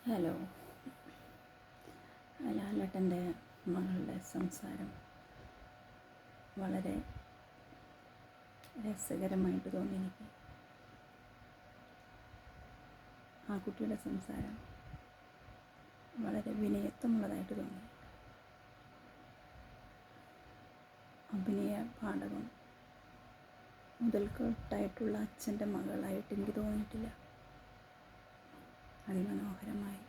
Hello. ലാലേട്ടൻ്റെ മകളുടെ സംസാരം വളരെ രസകരമായിട്ട് തോന്നി എനിക്ക്. ആ കുട്ടിയുടെ സംസാരം വളരെ വിനയത്വമുള്ളതായിട്ട് തോന്നി. അഭിനയ പാഠകം മുതൽക്കൊട്ടായിട്ടുള്ള അച്ഛൻ്റെ മകളായിട്ട് എനിക്ക് തോന്നിയിട്ടില്ല. അതിമനോഹരമായി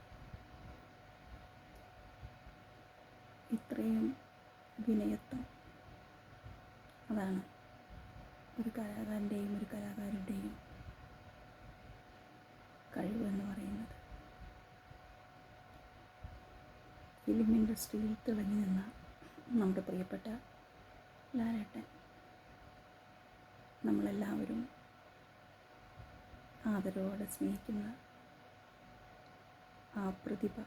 ഇത്രയും വിനയത്വം, അതാണ് ഒരു കലാകാരൻ്റെയും ഒരു കലാകാരിയുടെയും കഴിവെന്ന് പറയുന്നത്. ഫിലിം ഇൻഡസ്ട്രിയിൽ തിളങ്ങി നിന്ന നമ്മുടെ പ്രിയപ്പെട്ട ലാലേട്ടൻ, നമ്മളെല്ലാവരും ആദരവോടെ സ്നേഹിക്കുന്ന ആ പ്രതിഭ,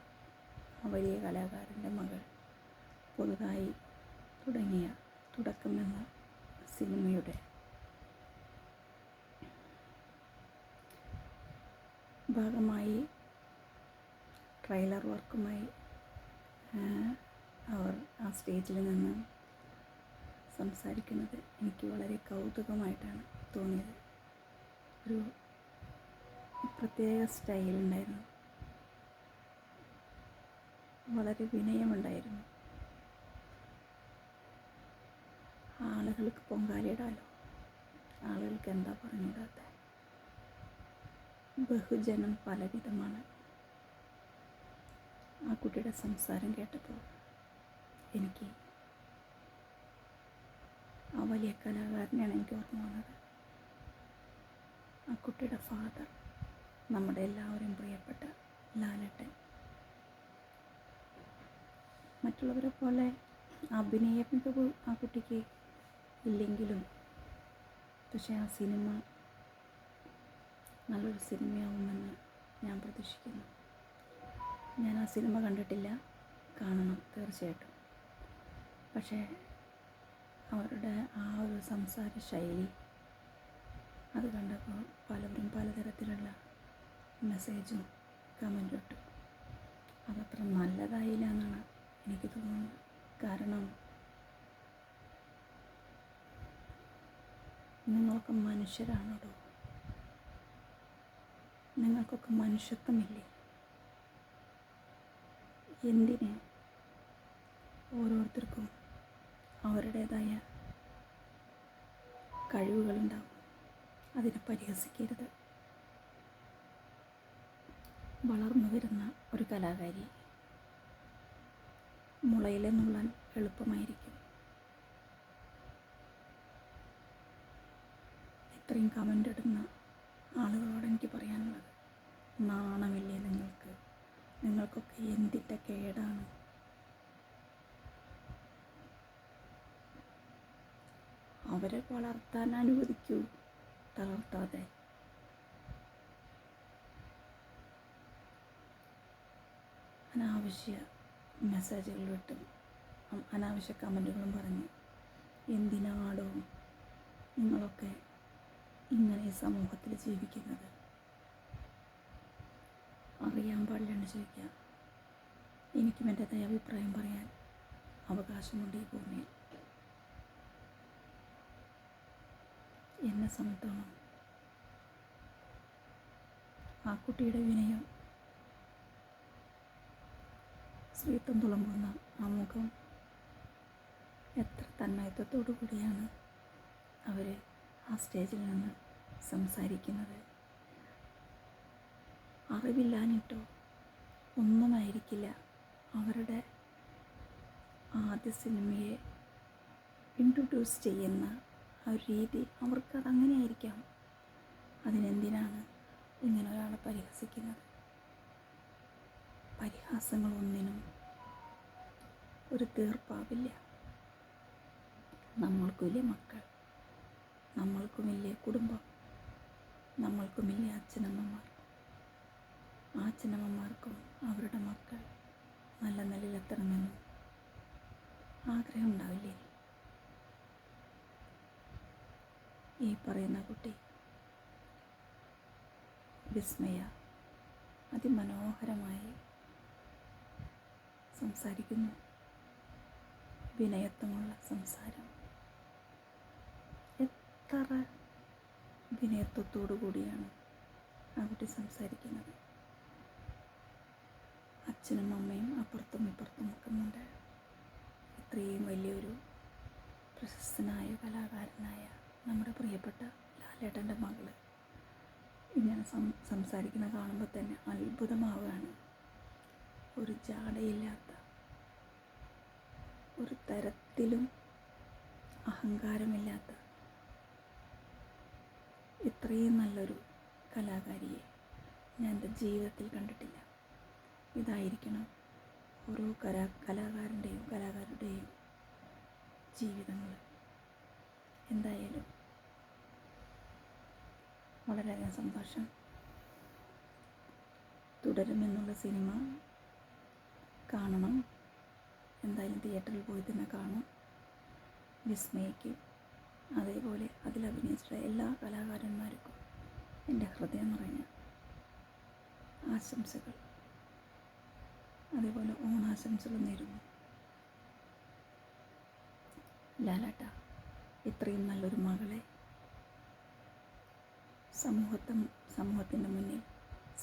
ആ വലിയ കലാകാരൻ്റെ മകൾ പുതുതായി തുടങ്ങിയ തുടക്കം എന്ന സിനിമയുടെ ഭാഗമായി ട്രെയിലർ വർക്കുമായി അവർ ആ സ്റ്റേജിൽ നിന്ന് സംസാരിക്കുന്നത് എനിക്ക് വളരെ കൗതുകമായിട്ടാണ് തോന്നിയത്. ഒരു പ്രത്യേക സ്റ്റൈലുണ്ടായിരുന്നു, വളരെ വിനയമുണ്ടായിരുന്നു. ആളുകൾക്ക് പൊങ്കാലയിടാലോ, ആളുകൾക്ക് എന്താ പറഞ്ഞിടാത്ത. ബഹുജനം പലവിധമാണ്. ആ കുട്ടിയുടെ സംസാരം കേട്ടപ്പോൾ എനിക്ക് ആ വലിയ കലാകാരനെയാണ് എനിക്ക് ഓർമ്മ വന്നത്. ആ കുട്ടിയുടെ ഫാദർ, നമ്മുടെ എല്ലാവരും പ്രിയപ്പെട്ട ലാലേട്ടൻ. മറ്റുള്ളവരെ പോലെ അഭിനയ മികവ് ആ കുട്ടിക്ക് ഇല്ലെങ്കിലും, പക്ഷേ ആ സിനിമ നല്ലൊരു സിനിമയാവുമെന്ന് ഞാൻ പ്രതീക്ഷിക്കുന്നു. ഞാൻ ആ സിനിമ കണ്ടിട്ടില്ല, കാണണം തീർച്ചയായിട്ടും. പക്ഷേ അവരുടെ ആ ഒരു സംസാര ശൈലി അത് കണ്ടപ്പോൾ പലവരും പലതരത്തിലുള്ള മെസ്സേജും കമൻറ്റും ഇട്ടു. അതത്ര നല്ലതായില്ല എന്നാണ് എനിക്ക് തോന്നുന്നത്. കാരണം നിങ്ങളൊക്കെ മനുഷ്യരാണോ? നിങ്ങൾക്കൊക്കെ മനുഷ്യത്വമില്ലേ? എന്തിന് ഓരോരുത്തർക്കും അവരുടേതായ കഴിവുകളുണ്ടാവും, അതിനെ പരിഹസിക്കരുത്. വളർന്നു വരുന്ന ഒരു കലാകാരി മുളയിലെ നുള്ളാൻ എളുപ്പമായിരിക്കും. ഇത്രയും കമൻ്റ് ഇടുന്ന ആളുകളോട് എനിക്ക് പറയാനുള്ളത്, നാണമില്ലേ നിങ്ങൾക്ക്? നിങ്ങൾക്കൊക്കെ എന്തിൻ്റെ കേടാണ്? അവരെ വളർത്താൻ അനുവദിക്കൂ, തളർത്താതെ. അനാവശ്യ മെസ്സേജുകൾ വിട്ടും അനാവശ്യ കമൻറ്റുകളും പറഞ്ഞ് എന്തിനാടോ നിങ്ങളൊക്കെ ഇങ്ങനെ സമൂഹത്തിൽ ജീവിക്കുന്നത്? അറിയാൻ പാടില്ലെന്ന് ചോദിക്കുക. എനിക്കും എൻ്റെതായ അഭിപ്രായം പറയാൻ അവകാശമുണ്ട് ഈ ഭൂമിയിൽ. എന്നെ സംബന്ധിച്ചോളം ആ കുട്ടിയുടെ വിനയം, സ്ത്രീത്വം തുളുമ്പുന്ന ആ മുഖം, എത്ര തന്മയത്വത്തോടു കൂടിയാണ് അവർ ആ സ്റ്റേജിൽ നിന്ന് സംസാരിക്കുന്നത്. അറിവില്ലാഞ്ഞിട്ടോ ഒന്നുമായിരിക്കില്ല അവരുടെ ആദ്യ സിനിമയെ ഇൻട്രൊഡ്യൂസ് ചെയ്യുന്ന ആ ഒരു രീതി. അവർക്കതങ്ങനെ ആയിരിക്കാം. അതിനെന്തിനാണ് ഇങ്ങനെ ഒരാളെ പരിഹസിക്കുന്നത്? പരിഹാസങ്ങളൊന്നിനും ഒരു തീർപ്പാവില്ല. നമ്മൾക്കുമില്ലേ മക്കൾ, നമ്മൾക്കുമില്ലേ കുടുംബം, നമ്മൾക്കുമില്ലേ അച്ഛനമ്മമാർ. ആ അച്ഛനമ്മമാർക്കും അവരുടെ മക്കൾ നല്ല നിലയിലെത്തണമെന്ന് ആഗ്രഹം ഉണ്ടാവില്ലേ? ഈ പറയുന്ന കുട്ടി വിസ്മയ അതിമനോഹരമായി സംസാരിക്കുന്നു. വിനയത്വമുള്ള സംസാരം. എത്ര വിനയത്വത്തോടു കൂടിയാണ് ആ കുട്ടി സംസാരിക്കുന്നത്. അച്ഛനും അമ്മയും അപ്പുറത്തും ഇപ്പുറത്തും നിൽക്കുന്നുണ്ട്. ഇത്രയും വലിയൊരു പ്രശസ്തനായ കലാകാരനായ നമ്മുടെ പ്രിയപ്പെട്ട ലാലേട്ടൻ്റെ മകൾ ഇങ്ങനെ സംസാരിക്കുന്ന കാണുമ്പോൾ തന്നെ അത്ഭുതമാവുകയാണ്. ഒരു ജാടയില്ലാത്ത, ഒരു തരത്തിലും അഹങ്കാരമില്ലാത്ത ഇത്രയും നല്ലൊരു കലാകാരിയെ ഞാൻ എൻ്റെ ജീവിതത്തിൽ കണ്ടിട്ടില്ല. ഇതായിരിക്കണം ഓരോ കലാകാരൻ്റെയും ജീവിതങ്ങൾ. എന്തായാലും വളരെയധികം സന്തോഷം. തുടരുമെന്നുള്ള സിനിമ കാണണം. എന്തായാലും തിയേറ്ററിൽ പോയി തന്നെ കാണും. വിസ്മയ്ക്ക് അതേപോലെ അതിൽ അഭിനയിച്ചിട്ടുള്ള എല്ലാ കലാകാരന്മാർക്കും എൻ്റെ ഹൃദയം നിറഞ്ഞ ആശംസകൾ, അതേപോലെ ഓണാശംസകൾ നേരുന്നു. ലാലേട്ട, ഇത്രയും നല്ലൊരു മകളെ സമൂഹത്തിൻ്റെ മുന്നിൽ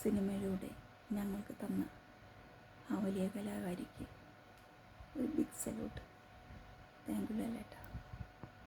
സിനിമയിലൂടെ ഞങ്ങൾക്ക് തന്ന ആ വലിയ കലാകാരിക്ക് ഒരു ബിഗ് സല്യൂട്ട്. താങ്ക് യു ലാലേട്ട.